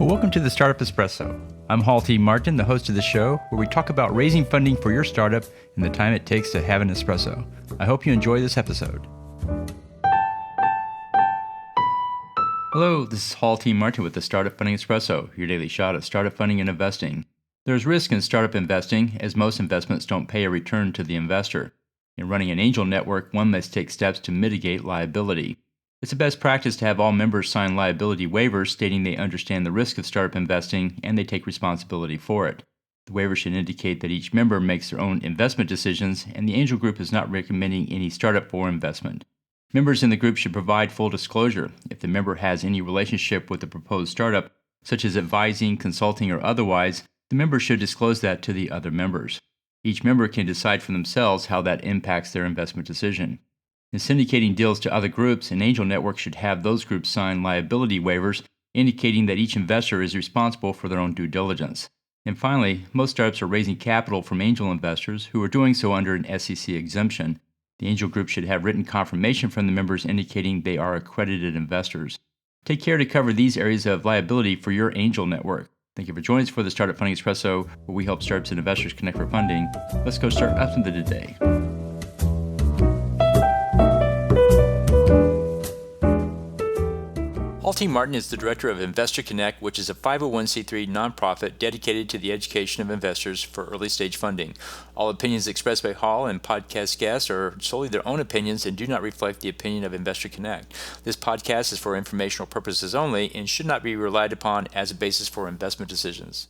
Well, welcome to the Startup Espresso. I'm Hall T. Martin, the host of the show, where we talk about raising funding for your startup and the time it takes to have an espresso. I hope you enjoy this episode. Hello, this is Hall T. Martin with the Startup Funding Espresso, your daily shot of startup funding and investing. There's risk in startup investing, as most investments don't pay a return to the investor. In running an angel network, one must take steps to mitigate liability. It's a best practice to have all members sign liability waivers stating they understand the risk of startup investing and they take responsibility for it. The waiver should indicate that each member makes their own investment decisions and the angel group is not recommending any startup for investment. Members in the group should provide full disclosure. If the member has any relationship with the proposed startup, such as advising, consulting, or otherwise, the member should disclose that to the other members. Each member can decide for themselves how that impacts their investment decision. In syndicating deals to other groups, an angel network should have those groups sign liability waivers, indicating that each investor is responsible for their own due diligence. And finally, most startups are raising capital from angel investors who are doing so under an SEC exemption. The angel group should have written confirmation from the members indicating they are accredited investors. Take care to cover these areas of liability for your angel network. Thank you for joining us for the Startup Funding Espresso, where we help startups and investors connect for funding. Let's go start up into the day. Hall T. Martin is the director of Investor Connect, which is a 501c3 nonprofit dedicated to the education of investors for early-stage funding. All opinions expressed by Hall and podcast guests are solely their own opinions and do not reflect the opinion of Investor Connect. This podcast is for informational purposes only and should not be relied upon as a basis for investment decisions.